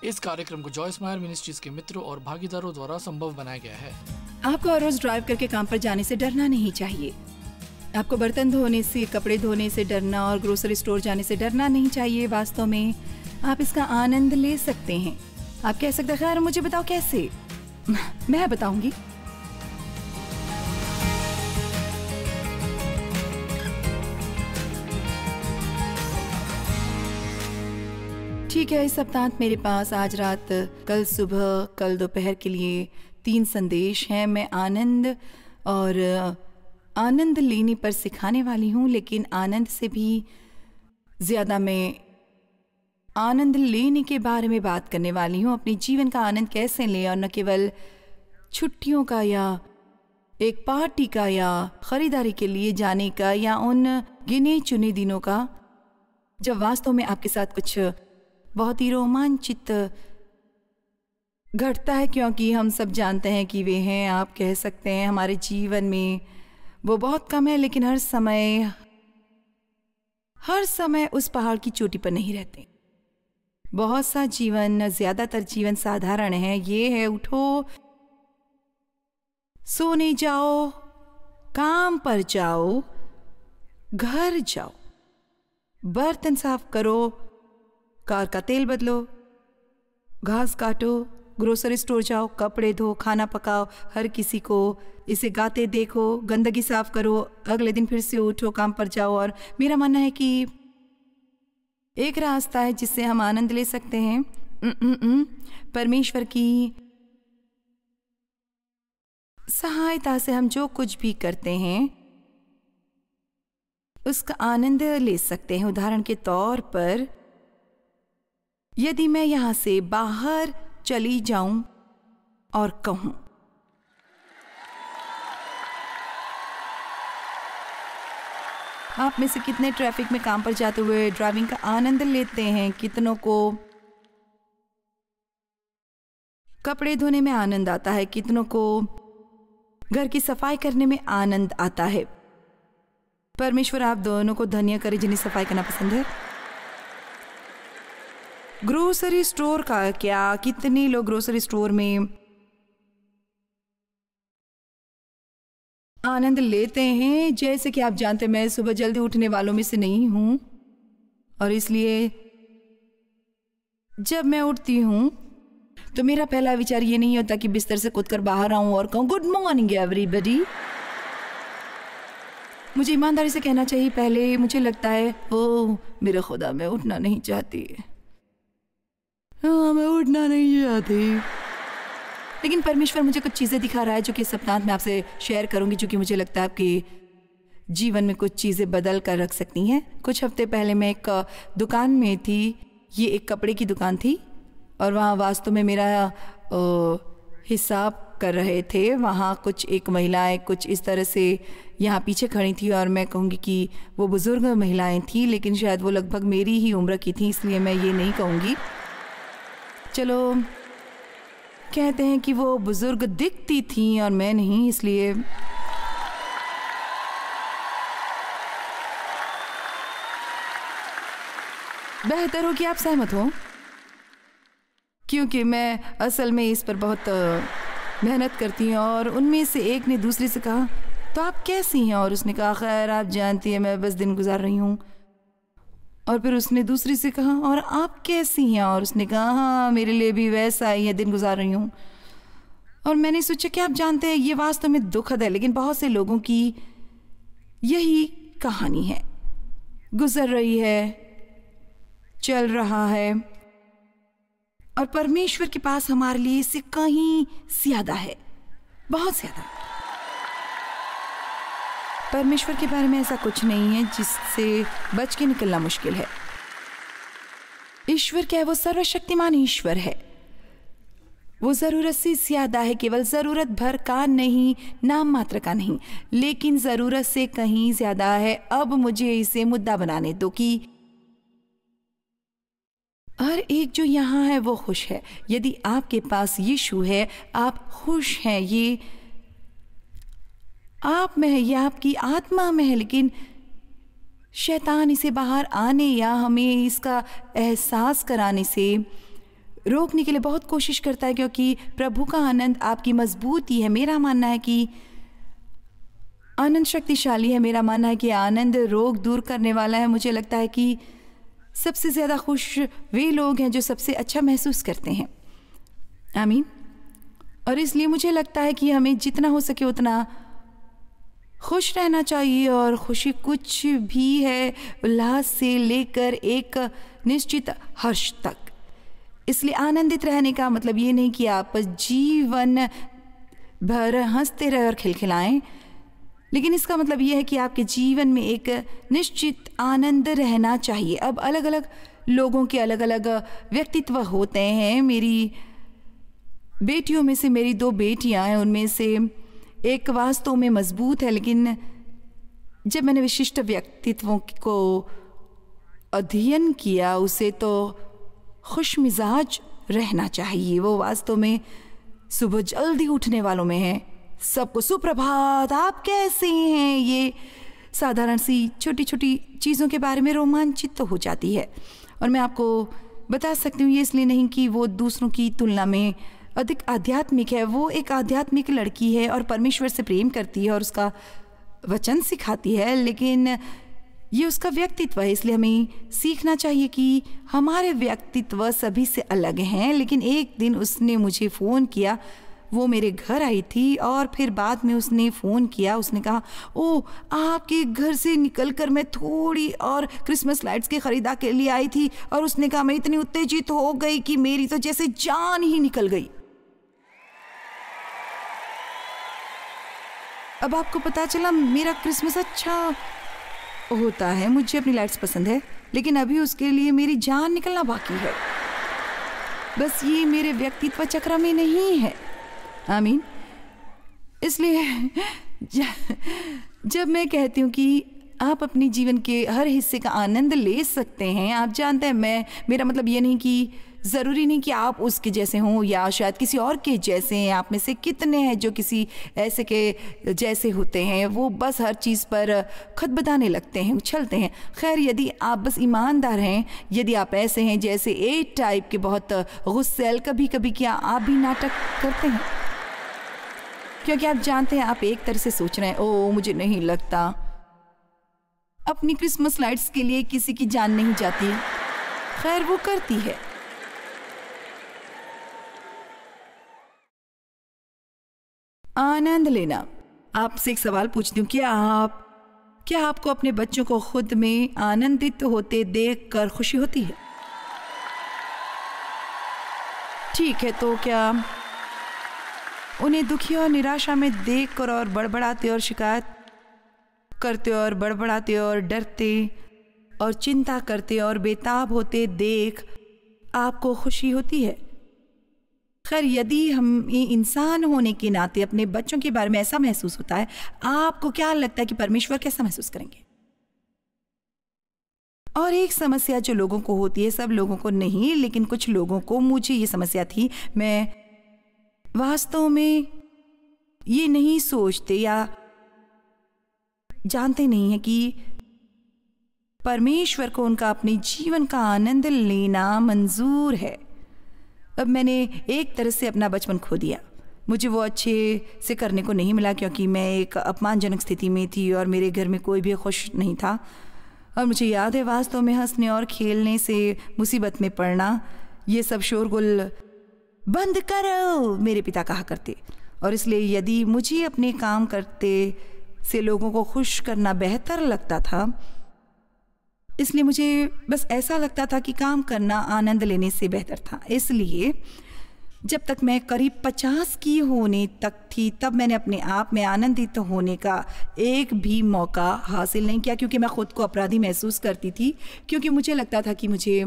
इस कार्यक्रम को जॉयस मायर मिनिस्ट्रीज के मित्रों और भागीदारों द्वारा संभव बनाया गया है। आपको हर रोज ड्राइव करके काम पर जाने से डरना नहीं चाहिए। आपको बर्तन धोने से, कपड़े धोने से डरना और ग्रोसरी स्टोर जाने से डरना नहीं चाहिए। वास्तव में आप इसका आनंद ले सकते हैं। आप कह सकते हैं, खैर मुझे बताओ कैसे। मैं बताऊंगी। ठीक है, इस सप्ताह मेरे पास आज रात, कल सुबह, कल दोपहर के लिए 3 संदेश हैं। मैं आनंद और आनंद लेने पर सिखाने वाली हूँ, लेकिन आनंद से भी ज़्यादा मैं आनंद लेने के बारे में बात करने वाली हूँ। अपने जीवन का आनंद कैसे लें, और न केवल छुट्टियों का या एक पार्टी का या ख़रीदारी के लिए जाने का या उन गिने चुने दिनों का जब वास्तव में आपके साथ कुछ बहुत ही रोमांचित घटता है, क्योंकि हम सब जानते हैं कि वे हैं, आप कह सकते हैं हमारे जीवन में वो बहुत कम है, लेकिन हर समय उस पहाड़ की चोटी पर नहीं रहते। बहुत सा जीवन, ज़्यादातर जीवन साधारण है। ये है, उठो, सोने जाओ, काम पर जाओ, घर जाओ, बर्तन साफ करो, कार का तेल बदलो, घास काटो, ग्रोसरी स्टोर जाओ, कपड़े धो, खाना पकाओ, हर किसी को इसे गाते देखो, गंदगी साफ करो, अगले दिन फिर से उठो, काम पर जाओ। और मेरा मानना है कि एक रास्ता है जिससे हम आनंद ले सकते हैं। परमेश्वर की सहायता से हम जो कुछ भी करते हैं उसका आनंद ले सकते हैं। उदाहरण के तौर पर, यदि मैं यहां से बाहर चली जाऊं और कहूं, आप में से कितने ट्रैफिक में काम पर जाते हुए ड्राइविंग का आनंद लेते हैं? कितनों को कपड़े धोने में आनंद आता है? कितनों को घर की सफाई करने में आनंद आता है? परमेश्वर आप दोनों को धन्य करे जिन्हें सफाई करना पसंद है। ग्रोसरी स्टोर का क्या, कितने लोग ग्रोसरी स्टोर में आनंद लेते हैं? जैसे कि आप जानते हैं, मैं सुबह जल्दी उठने वालों में से नहीं हूं, और इसलिए जब मैं उठती हूं तो मेरा पहला विचार ये नहीं होता कि बिस्तर से कूदकर बाहर आऊं और कहूं गुड मॉर्निंग एवरीबॉडी। मुझे ईमानदारी से कहना चाहिए, पहले मुझे लगता है, ओह मेरे खुदा, मैं उठना नहीं चाहती। हाँ, मैं उठना नहीं चाहती। लेकिन परमेश्वर मुझे कुछ चीज़ें दिखा रहा है जो कि सप्ताह में आपसे शेयर करूंगी, जो कि मुझे लगता है आपके जीवन में कुछ चीज़ें बदल कर रख सकती हैं। कुछ हफ्ते पहले मैं एक दुकान में थी। ये एक कपड़े की दुकान थी और वहाँ वास्तव में मेरा हिसाब कर रहे थे। वहाँ कुछ एक महिलाएं कुछ इस तरह से यहाँ पीछे खड़ी थी, और मैं कहूँगी कि वो बुज़ुर्ग महिलाएं थी, लेकिन शायद वो लगभग मेरी ही उम्र की थी, इसलिए मैं ये नहीं कहूँगी। चलो कहते हैं कि वो बुजुर्ग दिखती थी और मैं नहीं, इसलिए बेहतर हो कि आप सहमत हो, क्योंकि मैं असल में इस पर बहुत मेहनत करती हूँ। और उनमें से एक ने दूसरे से कहा, तो आप कैसी हैं? और उसने कहा, खैर आप जानती हैं, मैं बस दिन गुजार रही हूँ। और फिर उसने दूसरी से कहा, और आप कैसी हैं? और उसने कहा, हाँ मेरे लिए भी वैसा ही है, दिन गुजार रही हूँ। और मैंने सोचा कि आप जानते हैं, ये वास्तव में दुखद है, लेकिन बहुत से लोगों की यही कहानी है। गुजर रही है, चल रहा है, और परमेश्वर के पास हमारे लिए इससे कहीं ज्यादा है, बहुत ज्यादा। परमेश्वर के बारे में ऐसा कुछ नहीं है जिससे बच के निकलना मुश्किल है। ईश्वर क्या है? वो सर्वशक्तिमान ईश्वर है। वो ज़रूरत से ज़्यादा है, केवल ज़रूरत भर का नहीं, नाम मात्र का नहीं, लेकिन ज़रूरत से कहीं ज़्यादा है। अब मुझे इसे मुद्दा बनाने दो कि हर एक जो यहाँ है वो खुश है। यदि आपके पास यीशु है, आप खुश हैं। ये आप में है, ये आपकी आत्मा में है, लेकिन शैतान इसे बाहर आने या हमें इसका एहसास कराने से रोकने के लिए बहुत कोशिश करता है, क्योंकि प्रभु का आनंद आपकी मजबूती है। मेरा मानना है कि आनंद शक्तिशाली है। मेरा मानना है कि आनंद रोग दूर करने वाला है। मुझे लगता है कि सबसे ज़्यादा खुश वे लोग हैं जो सबसे अच्छा महसूस करते हैं। आमीन। और इसलिए मुझे लगता है कि हमें जितना हो सके उतना खुश रहना चाहिए। और खुशी कुछ भी है, उल्लास से लेकर एक निश्चित हर्ष तक। इसलिए आनंदित रहने का मतलब ये नहीं कि आप जीवन भर हंसते रहे और खिलखिलाएं, लेकिन इसका मतलब ये है कि आपके जीवन में एक निश्चित आनंद रहना चाहिए। अब अलग अलग लोगों के अलग अलग व्यक्तित्व होते हैं। मेरी बेटियों में से मेरी 2 बेटियां हैं, उनमें से एक वास्तव में मजबूत है, लेकिन जब मैंने विशिष्ट व्यक्तित्वों को अध्ययन किया, उसे तो खुश मिजाज रहना चाहिए। वो वास्तव में सुबह जल्दी उठने वालों में है। सबको सुप्रभात, आप कैसे हैं, ये साधारण सी छोटी छोटी चीज़ों के बारे में रोमांचित तो हो जाती है। और मैं आपको बता सकती हूँ, ये इसलिए नहीं कि वो दूसरों की तुलना में अधिक आध्यात्मिक है। वो एक आध्यात्मिक लड़की है और परमेश्वर से प्रेम करती है और उसका वचन सिखाती है, लेकिन ये उसका व्यक्तित्व है। इसलिए हमें सीखना चाहिए कि हमारे व्यक्तित्व सभी से अलग हैं। लेकिन एक दिन उसने मुझे फ़ोन किया, वो मेरे घर आई थी और फिर बाद में उसने फ़ोन किया। उसने कहा, ओ आपके घर से निकलकर मैं थोड़ी और क्रिसमस लाइट्स के ख़रीदा के लिए आई थी। और उसने कहा मैं इतनी उत्तेजित हो गई कि मेरी तो जैसे जान ही निकल गई। अब आपको पता चला मेरा क्रिसमस अच्छा होता है, मुझे अपनी लाइट्स पसंद है, लेकिन अभी उसके लिए मेरी जान निकलना बाकी है। बस ये मेरे व्यक्तित्व चक्र में नहीं है। आमीन। इसलिए जब मैं कहती हूँ कि आप अपने जीवन के हर हिस्से का आनंद ले सकते हैं, आप जानते हैं, मेरा मतलब ये नहीं कि ज़रूरी नहीं कि आप उसके जैसे हों या शायद किसी और के जैसे हैं। आप में से कितने हैं जो किसी ऐसे के जैसे होते हैं, वो बस हर चीज़ पर खत बताने लगते हैं, उछलते हैं। खैर, यदि आप बस ईमानदार हैं, यदि आप ऐसे हैं जैसे ए टाइप के बहुत गुस्सैल, कभी कभी क्या आप भी नाटक करते हैं? क्योंकि आप जानते हैं, आप एक तरह से सोच रहे हैं, ओ मुझे नहीं लगता अपनी क्रिसमस लाइट्स के लिए किसी की जान नहीं जाती। खैर, वो करती है। आनंद लेना। आपसे एक सवाल पूछती हूँ, क्या आपको अपने बच्चों को खुद में आनंदित होते देखकर खुशी होती है? ठीक है, तो क्या उन्हें दुखी और निराशा में देखकर और बड़बड़ाते और शिकायत करते और बड़बड़ाते और डरते और चिंता करते और बेताब होते देख आपको खुशी होती है? खैर, यदि हम इंसान होने के नाते अपने बच्चों के बारे में ऐसा महसूस होता है, आपको क्या लगता है कि परमेश्वर कैसा महसूस करेंगे? और एक समस्या जो लोगों को होती है, सब लोगों को नहीं लेकिन कुछ लोगों को, मुझे ये समस्या थी, मैं वास्तव में ये नहीं सोचते या जानते नहीं है कि परमेश्वर को उनका अपने जीवन का आनंद लेना मंजूर है। अब मैंने एक तरह से अपना बचपन खो दिया। मुझे वो अच्छे से करने को नहीं मिला क्योंकि मैं एक अपमानजनक स्थिति में थी और मेरे घर में कोई भी खुश नहीं था। और मुझे याद है, वास्तव में हंसने और खेलने से मुसीबत में पड़ना, ये सब शोरगुल बंद करो, मेरे पिता कहा करते। और इसलिए यदि मुझे अपने काम करते से लोगों को खुश करना बेहतर लगता था, इसलिए मुझे बस ऐसा लगता था कि काम करना आनंद लेने से बेहतर था। इसलिए जब तक मैं करीब 50 की होने तक थी, तब मैंने अपने आप में आनंदित होने का एक भी मौका हासिल नहीं किया, क्योंकि मैं खुद को अपराधी महसूस करती थी, क्योंकि मुझे लगता था कि मुझे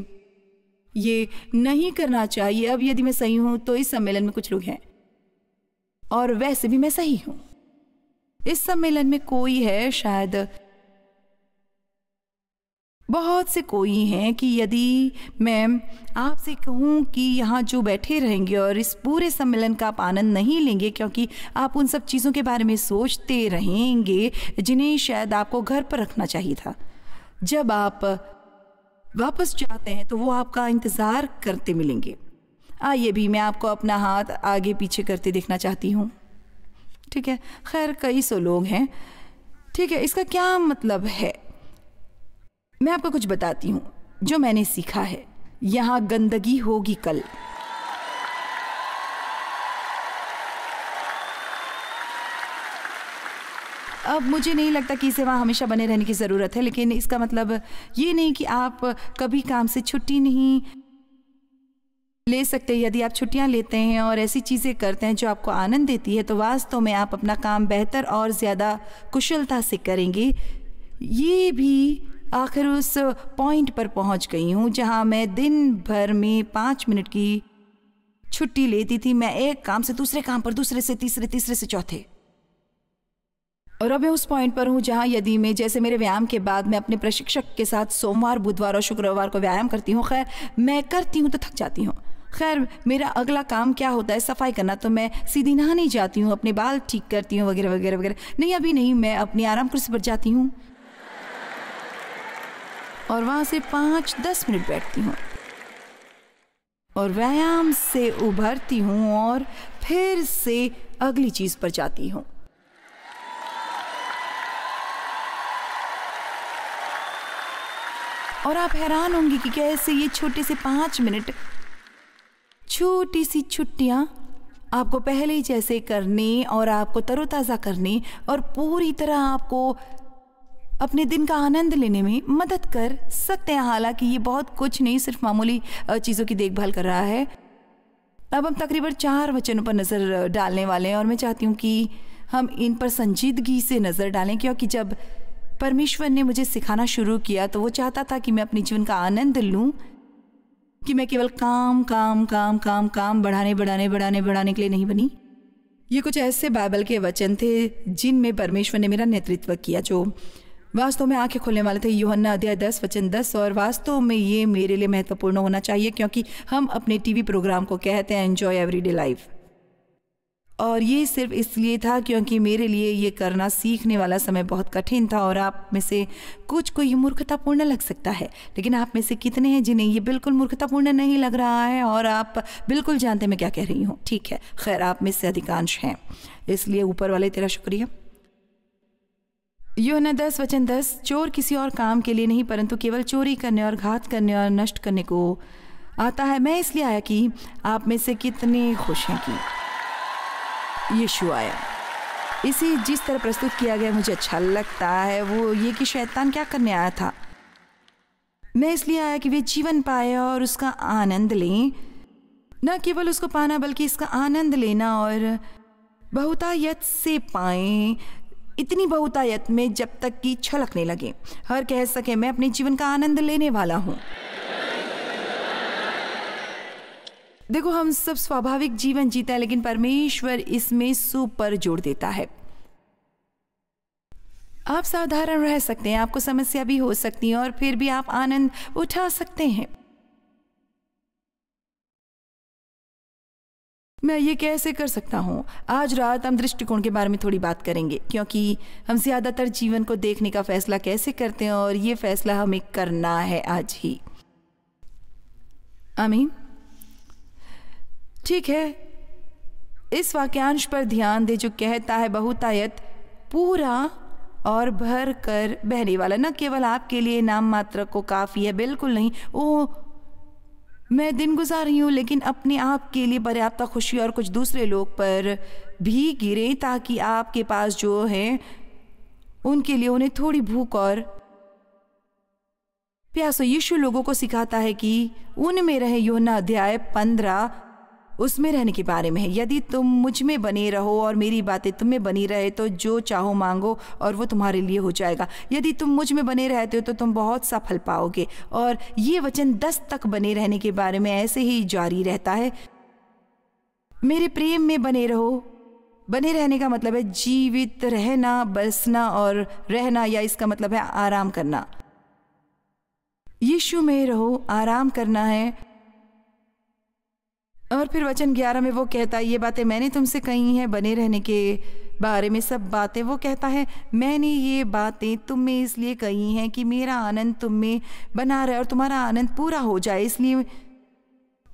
ये नहीं करना चाहिए। अब यदि मैं सही हूँ तो इस सम्मेलन में कुछ लोग हैं, और वैसे भी मैं सही हूँ। इस सम्मेलन में कोई है, शायद बहुत से कोई हैं, कि यदि मैं आपसे कहूँ कि यहाँ जो बैठे रहेंगे और इस पूरे सम्मेलन का आप आनंद नहीं लेंगे क्योंकि आप उन सब चीज़ों के बारे में सोचते रहेंगे जिन्हें शायद आपको घर पर रखना चाहिए था, जब आप वापस जाते हैं तो वो आपका इंतज़ार करते मिलेंगे। आइए भी मैं आपको अपना हाथ आगे पीछे करते देखना चाहती हूँ। ठीक है, खैर कई सौ लोग हैं। ठीक है, इसका क्या मतलब है? मैं आपको कुछ बताती हूँ जो मैंने सीखा है। यहाँ गंदगी होगी कल। अब मुझे नहीं लगता कि इसे वहाँ हमेशा बने रहने की ज़रूरत है, लेकिन इसका मतलब ये नहीं कि आप कभी काम से छुट्टी नहीं ले सकते। यदि आप छुट्टियाँ लेते हैं और ऐसी चीज़ें करते हैं जो आपको आनंद देती है, तो वास्तव में आप अपना काम बेहतर और ज़्यादा कुशलता से करेंगे। ये भी आखिर उस पॉइंट पर पहुंच गई हूँ जहाँ मैं दिन भर में 5 मिनट की छुट्टी लेती थी। मैं एक काम से दूसरे काम पर, दूसरे से तीसरे, तीसरे से चौथे, और अब मैं उस पॉइंट पर हूँ जहाँ यदि मैं, जैसे मेरे व्यायाम के बाद मैं अपने प्रशिक्षक के साथ सोमवार, बुधवार और शुक्रवार को व्यायाम करती हूँ। खैर मैं करती हूँ तो थक जाती हूँ। खैर मेरा अगला काम क्या होता है? सफाई करना। तो मैं सीधी नहाने जाती हूँ, अपने बाल ठीक करती हूँ वगैरह वगैरह वगैरह। नहीं, अभी नहीं, मैं अपनी आराम कुर्सी पर जाती हूँ और वहाँ से 5-10 मिनट बैठती हूँ और व्यायाम से उभरती हूँ और फिर से अगली चीज़ पर जाती हूँ। और आप हैरान होंगी कि कैसे ये छोटे से 5 मिनट, छोटी सी छुट्टियाँ आपको पहले जैसे करने और आपको तरोताज़ा करने और पूरी तरह आपको अपने दिन का आनंद लेने में मदद कर सकते हैं। हालांकि ये बहुत कुछ नहीं, सिर्फ मामूली चीज़ों की देखभाल कर रहा है। अब हम तकरीबन 4 वचनों पर नज़र डालने वाले हैं और मैं चाहती हूँ कि हम इन पर संजीदगी से नज़र डालें, क्योंकि जब परमेश्वर ने मुझे सिखाना शुरू किया तो वो चाहता था कि मैं अपने जीवन का आनंद लूँ, कि मैं केवल काम काम काम काम काम बढ़ाने के लिए नहीं बनी। ये कुछ ऐसे बाइबल के वचन थे जिनमें परमेश्वर ने मेरा नेतृत्व किया, जो वास्तव में आंखें खोलने वाले थे। यूहन्ना अध्याय 10 वचन 10। और वास्तव में ये मेरे लिए महत्वपूर्ण होना चाहिए, क्योंकि हम अपने टीवी प्रोग्राम को कहते हैं एंजॉय एवरीडे लाइफ, और ये सिर्फ इसलिए था क्योंकि मेरे लिए ये करना सीखने वाला समय बहुत कठिन था। और आप में से कुछ को ये मूर्खतापूर्ण लग सकता है, लेकिन आप में से कितने हैं जिन्हें ये बिल्कुल मूर्खतापूर्ण नहीं लग रहा है और आप बिल्कुल जानते मैं क्या कह रही हूँ? ठीक है, खैर आप में से अधिकांश हैं, इसलिए ऊपर वाले तेरा शुक्रिया। यूहन्ना 10 वचन 10। चोर किसी और काम के लिए नहीं परंतु केवल चोरी करने और घात करने और नष्ट करने को आता है। मैं इसलिए आया कि आप में से कितने खुश हैं कि यीशु आया। इसे जिस तरह प्रस्तुत किया गया मुझे अच्छा लगता है, वो ये कि शैतान क्या करने आया था। मैं इसलिए आया कि वे जीवन पाए और उसका आनंद लें, न केवल उसको पाना बल्कि इसका आनंद लेना और बहुतायत से पाएं, इतनी बहुतायत में जब तक कि छलकने लगे, हर कह सके मैं अपने जीवन का आनंद लेने वाला हूँ। देखो, हम सब स्वाभाविक जीवन जीता है, लेकिन परमेश्वर इसमें सुपर जोड़ देता है। आप साधारण रह सकते हैं, आपको समस्या भी हो सकती है और फिर भी आप आनंद उठा सकते हैं। मैं ये कैसे कर सकता हूँ? आज रात हम दृष्टिकोण के बारे में थोड़ी बात करेंगे, क्योंकि हम ज़्यादातर जीवन को देखने का फैसला कैसे करते हैं और ये फैसला हमें करना है आज ही। आमीन। ठीक है, इस वाक्यांश पर ध्यान दे जो कहता है बहुतायत, पूरा और भर कर बहने वाला। न केवल आपके लिए नाम मात्र को काफ़ी है, बिल्कुल नहीं। ओ, मैं दिन गुजार रही हूँ, लेकिन अपने आप के लिए पर्याप्त खुशी और कुछ दूसरे लोग पर भी गिरे, ताकि आपके पास जो है उनके लिए उन्हें थोड़ी भूख और प्यास हो। यीशु लोगों को सिखाता है कि उनमें रहे। यूहन्ना अध्याय 15 उसमें रहने के बारे में है। यदि तुम मुझ में बने रहो और मेरी बातें तुम में बनी रहे तो जो चाहो मांगो और वो तुम्हारे लिए हो जाएगा। यदि तुम मुझ में बने रहते हो तो तुम बहुत सा फल पाओगे। और ये वचन 10 तक बने रहने के बारे में ऐसे ही जारी रहता है। मेरे प्रेम में बने रहो। बने रहने का मतलब है जीवित रहना, बसना और रहना, या इसका मतलब है आराम करना। यीशु में रहो, आराम करना है। और फिर वचन 11 में वो कहता है, ये बातें मैंने तुमसे कही हैं बने रहने के बारे में सब बातें। वो कहता है, मैंने ये बातें तुम में इसलिए कही हैं कि मेरा आनंद तुम में बना रहे और तुम्हारा आनंद पूरा हो जाए। इसलिए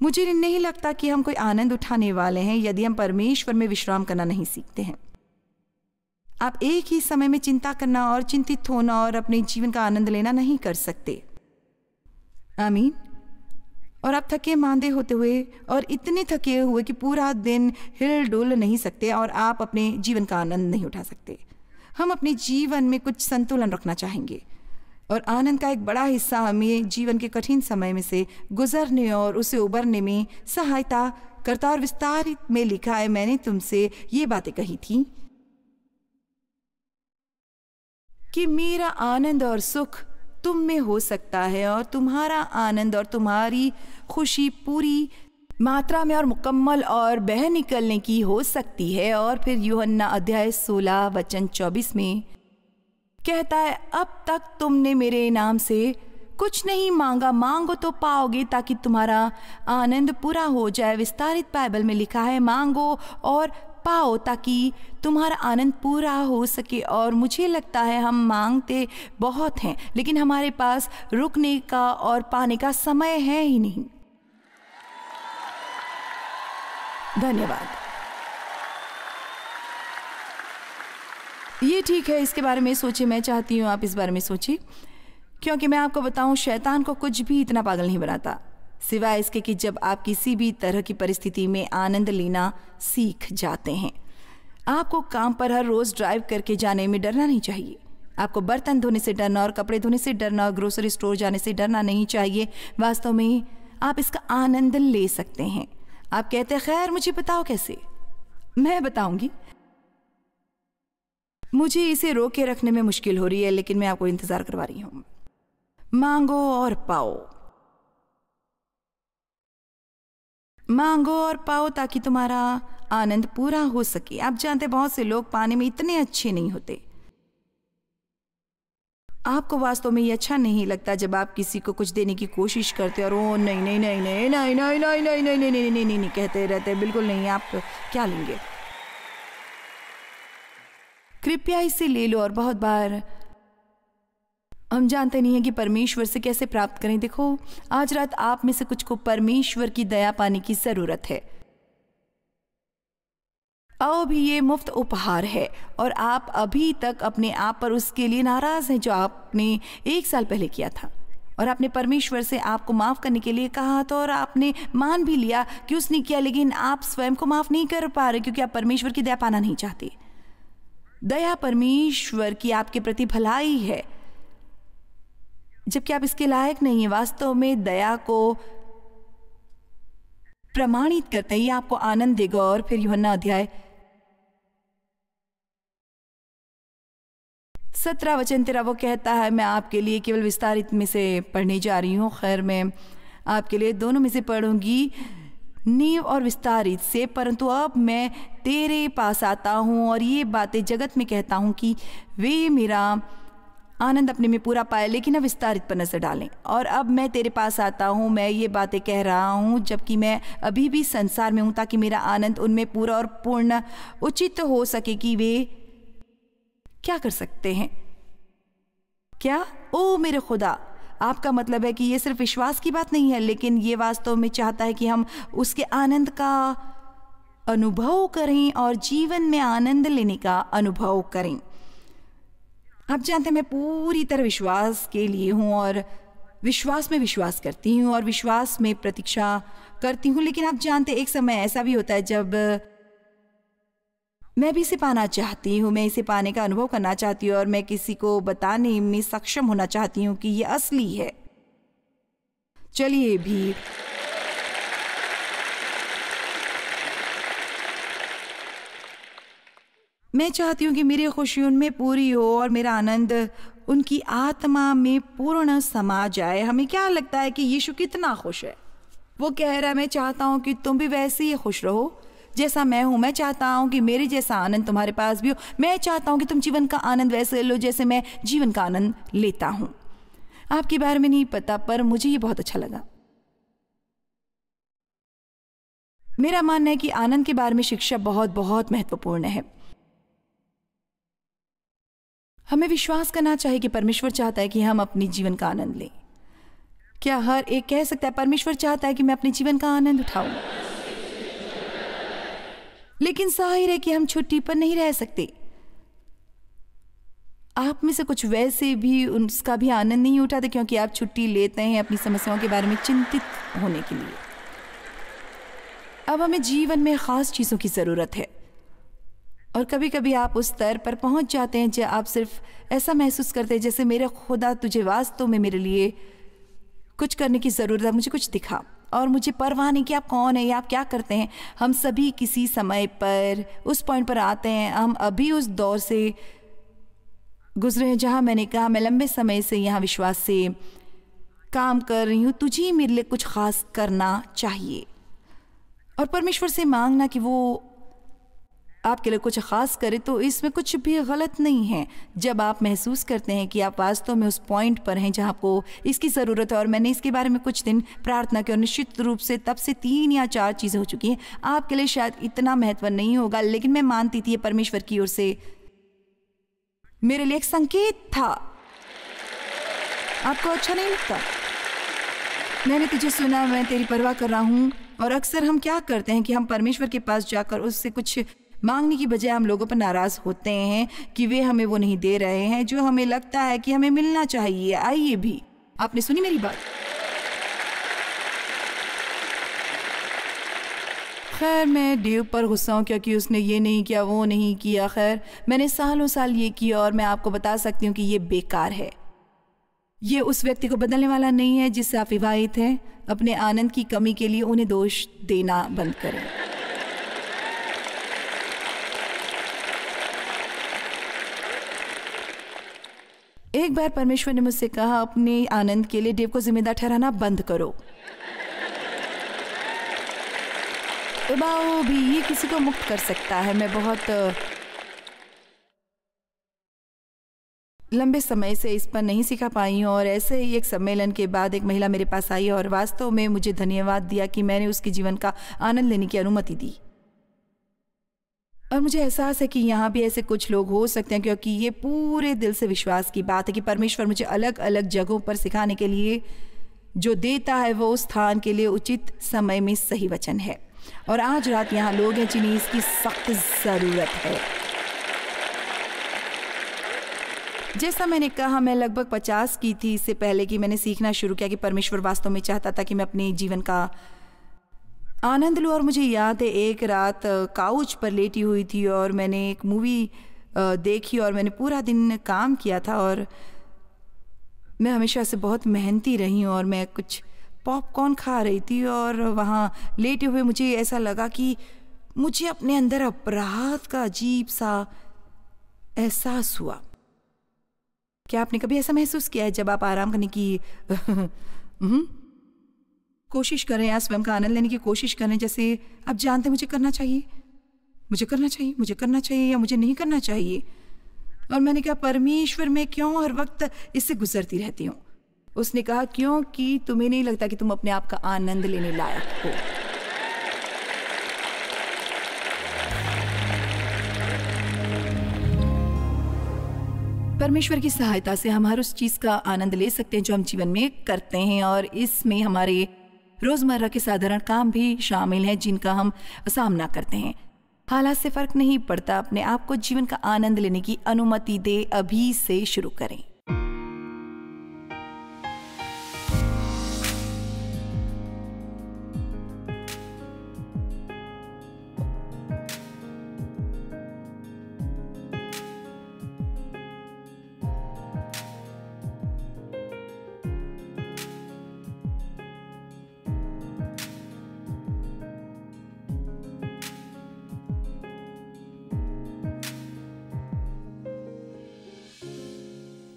मुझे नहीं लगता कि हम कोई आनंद उठाने वाले हैं यदि हम परमेश्वर में विश्राम करना नहीं सीखते हैं। आप एक ही समय में चिंता करना और चिंतित होना और अपने जीवन का आनंद लेना नहीं कर सकते। आमीन। और आप थके मांदे होते हुए और इतने थके हुए कि पूरा दिन हिल डुल नहीं सकते और आप अपने जीवन का आनंद नहीं उठा सकते। हम अपने जीवन में कुछ संतुलन रखना चाहेंगे और आनंद का एक बड़ा हिस्सा हमें जीवन के कठिन समय में से गुजरने और उसे उबरने में सहायता करता। और विस्तारित में लिखा है, मैंने तुमसे ये बातें कही थी कि मेरा आनंद और सुख तुम में हो सकता है और तुम्हारा आनंद और तुम्हारी खुशी पूरी मात्रा में और मुकम्मल और बह निकलने की हो सकती है। और फिर यूहन्ना अध्याय 16 वचन 24 में कहता है, अब तक तुमने मेरे नाम से कुछ नहीं मांगा, मांगो तो पाओगे ताकि तुम्हारा आनंद पूरा हो जाए। विस्तारित बाइबल में लिखा है, मांगो और पाओ ताकि तुम्हारा आनंद पूरा हो सके। और मुझे लगता है हम मांगते बहुत हैं लेकिन हमारे पास रुकने का और पाने का समय है ही नहीं। धन्यवाद। ये ठीक है, इसके बारे में सोचिए। मैं चाहती हूँ आप इस बारे में सोचिए, क्योंकि मैं आपको बताऊँ शैतान को कुछ भी इतना पागल नहीं बनाता सिवाय इसके कि जब आप किसी भी तरह की परिस्थिति में आनंद लेना सीख जाते हैं। आपको काम पर हर रोज़ ड्राइव करके जाने में डरना नहीं चाहिए। आपको बर्तन धोने से डरना और कपड़े धोने से डरना और ग्रोसरी स्टोर जाने से डरना नहीं चाहिए। वास्तव में आप इसका आनंद ले सकते हैं। आप कहते हैं, खैर मुझे बताओ कैसे। मैं बताऊंगी। मुझे इसे रोक के रखने में मुश्किल हो रही है लेकिन मैं आपको इंतजार करवा रही हूं। मांगो और पाओ, मांगो और पाओ ताकि तुम्हारा आनंद पूरा हो सके। आप जानते हैं बहुत से लोग पाने में इतने अच्छे नहीं होते। आपको वास्तव में ये अच्छा नहीं लगता जब आप किसी को कुछ देने की कोशिश करते और वो नहीं नहीं नहीं नहीं नहीं नहीं नहीं नहीं नहीं नहीं नहीं नहीं नहीं कहते रहते, बिल्कुल नहीं, आप क्या लेंगे। कृपया इसे ले लो। और बहुत बार हम जानते नहीं हैं कि परमेश्वर से कैसे प्राप्त करें। देखो, आज रात आप में से कुछ को परमेश्वर की दया पाने की जरूरत है। आओ भी, ये मुफ्त उपहार है और आप अभी तक अपने आप पर उसके लिए नाराज हैं जो आपने 1 साल पहले किया था। और आपने परमेश्वर से आपको माफ़ करने के लिए कहा था और आपने मान भी लिया कि उसने किया, लेकिन आप स्वयं को माफ़ नहीं कर पा रहे क्योंकि आप परमेश्वर की दया पाना नहीं चाहते। दया परमेश्वर की आपके प्रति भलाई है जबकि आप इसके लायक नहीं है। वास्तव में दया को प्रमाणित करते ही आपको आनंद देगा। और फिर यूहन्ना अध्याय 17 वचन 13 वो कहता है, मैं आपके लिए केवल विस्तारित में से पढ़ने जा रही हूँ। खैर, मैं आपके लिए दोनों में से पढ़ूंगी, नीव और विस्तारित से। परंतु अब मैं तेरे पास आता हूँ और ये बातें जगत में कहता हूँ कि वे मेरा आनंद अपने में पूरा पाए, लेकिन अब विस्तारित पर नजर डालें। और अब मैं तेरे पास आता हूँ, मैं ये बातें कह रहा हूँ जबकि मैं अभी भी संसार में हूँ, ताकि मेरा आनंद उनमें पूरा और पूर्ण उचित हो सके। कि वे क्या कर सकते हैं? क्या? ओ मेरे खुदा, आपका मतलब है कि ये सिर्फ विश्वास की बात नहीं है, लेकिन ये वास्तव में चाहता है कि हम उसके आनंद का अनुभव करें और जीवन में आनंद लेने का अनुभव करें। आप जानते हैं, मैं पूरी तरह विश्वास के लिए हूँ और विश्वास में विश्वास करती हूँ और विश्वास में प्रतीक्षा करती हूँ। लेकिन आप जानते, एक समय ऐसा भी होता है जब मैं भी इसे पाना चाहती हूँ, मैं इसे पाने का अनुभव करना चाहती हूँ और मैं किसी को बताने में सक्षम होना चाहती हूँ कि ये असली है। चलिए भी मैं चाहती हूँ कि मेरी खुशी उनमें पूरी हो और मेरा आनंद उनकी आत्मा में पूर्ण समा जाए। हमें क्या लगता है कि यीशु कितना खुश है? वो कह रहा है, मैं चाहता हूँ कि तुम भी वैसे ही खुश रहो जैसा मैं हूँ। मैं चाहता हूँ कि मेरे जैसा आनंद तुम्हारे पास भी हो। मैं चाहता हूँ कि तुम जीवन का आनंद वैसे लो जैसे मैं जीवन का आनंद लेता हूँ। आपके बारे में नहीं पता, पर मुझे ये बहुत अच्छा लगा। मेरा मानना है कि आनंद के बारे में शिक्षा बहुत बहुत महत्वपूर्ण है। हमें विश्वास करना चाहिए कि परमेश्वर चाहता है कि हम अपनी जीवन का आनंद लें। क्या हर एक कह सकता है परमेश्वर चाहता है कि मैं अपने जीवन का आनंद उठाऊं? लेकिन जाहिर है कि हम छुट्टी पर नहीं रह सकते। आप में से कुछ वैसे भी उसका भी आनंद नहीं उठाते क्योंकि आप छुट्टी लेते हैं अपनी समस्याओं के बारे में चिंतित होने के लिए। अब हमें जीवन में ख़ास चीज़ों की ज़रूरत है और कभी कभी आप उस स्तर पर पहुंच जाते हैं जब आप सिर्फ ऐसा महसूस करते हैं जैसे मेरे खुदा तुझे वास्तव में मेरे लिए कुछ करने की ज़रूरत है, मुझे कुछ दिखा। और मुझे परवाह नहीं कि आप कौन हैं या आप क्या करते हैं। हम सभी किसी समय पर उस पॉइंट पर आते हैं। हम अभी उस दौर से गुजरे हैं जहाँ मैंने कहा मैं लंबे समय से यहाँ विश्वास से काम कर रही हूँ, तुझे ही मेरे लिए कुछ ख़ास करना चाहिए। और परमेश्वर से मांगना कि वो आपके लिए कुछ ख़ास करे, तो इसमें कुछ भी गलत नहीं है जब आप महसूस करते हैं कि आप वास्तव में उस पॉइंट पर हैं जहाँ आपको इसकी ज़रूरत है। और मैंने इसके बारे में कुछ दिन प्रार्थना की और निश्चित रूप से तब से 3 या 4 चीज़ें हो चुकी हैं। आपके लिए शायद इतना महत्व नहीं होगा, लेकिन मैं मानती थी ये परमेश्वर की ओर से मेरे लिए एक संकेत था। आपको अच्छा नहीं लगता? मैंने तुझे सुना, मैं तेरी परवाह कर रहा हूँ। और अक्सर हम क्या करते हैं कि हम परमेश्वर के पास जाकर उससे कुछ मांगने की बजाय हम लोगों पर नाराज़ होते हैं कि वे हमें वो नहीं दे रहे हैं जो हमें लगता है कि हमें मिलना चाहिए। आइए भी, आपने सुनी मेरी बात? खैर, मैं देव पर गुस्सा हूँ क्योंकि उसने ये नहीं किया, वो नहीं किया। खैर, मैंने सालों साल ये किया और मैं आपको बता सकती हूँ कि ये बेकार है। ये उस व्यक्ति को बदलने वाला नहीं है जिससे आप विवाहित हैं। अपने आनंद की कमी के लिए उन्हें दोष देना बंद करें। एक बार परमेश्वर ने मुझसे कहा अपने आनंद के लिए देव को जिम्मेदार ठहराना बंद करो। दबाव भी ये किसी को मुक्त कर सकता है। मैं बहुत लंबे समय से इस पर नहीं सीखा पाई हूँ और ऐसे ही एक सम्मेलन के बाद एक महिला मेरे पास आई और वास्तव में मुझे धन्यवाद दिया कि मैंने उसके जीवन का आनंद लेने की अनुमति दी। और मुझे एहसास है कि यहाँ भी ऐसे कुछ लोग हो सकते हैं क्योंकि ये पूरे दिल से विश्वास की बात है कि परमेश्वर मुझे अलग अलग जगहों पर सिखाने के लिए जो देता है वो उस स्थान के लिए उचित समय में सही वचन है। और आज रात यहाँ लोग हैं जिन्हें इसकी सख्त ज़रूरत है। जैसा मैंने कहा, मैं लगभग 50 की थी इससे पहले कि मैंने सीखना शुरू किया कि परमेश्वर वास्तव में चाहता था कि मैं अपने जीवन का आनंद लूँ। और मुझे याद है एक रात काउच पर लेटी हुई थी और मैंने एक मूवी देखी और मैंने पूरा दिन काम किया था और मैं हमेशा से बहुत मेहनती रही हूँ और मैं कुछ पॉपकॉर्न खा रही थी और वहाँ लेटे हुए मुझे ऐसा लगा कि मुझे अपने अंदर अपराध का अजीब सा एहसास हुआ। क्या आपने कभी ऐसा महसूस किया है जब आप आराम करने की कोशिश करें या स्वयं का आनंद लेने की कोशिश करें, जैसे आप जानते हैं मुझे करना चाहिए, मुझे करना चाहिए, मुझे करना चाहिए या मुझे नहीं करना चाहिए। और मैंने कहा परमेश्वर मैं क्यों हर वक्त इससे गुजरती रहती हूँ? उसने कहा क्योंकि तुम्हें नहीं लगता कि तुम अपने आप का आनंद लेने लायक हो। परमेश्वर की सहायता से हम हर उस चीज़ का आनंद ले सकते हैं जो हम जीवन में करते हैं और इसमें हमारे रोज़मर्रा के साधारण काम भी शामिल हैं जिनका हम सामना करते हैं। हालात से फ़र्क नहीं पड़ता, अपने आप को जीवन का आनंद लेने की अनुमति दे। अभी से शुरू करें।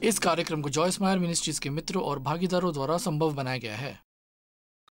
इस कार्यक्रम को जॉयस मायर मिनिस्ट्रीज के मित्रों और भागीदारों द्वारा संभव बनाया गया है।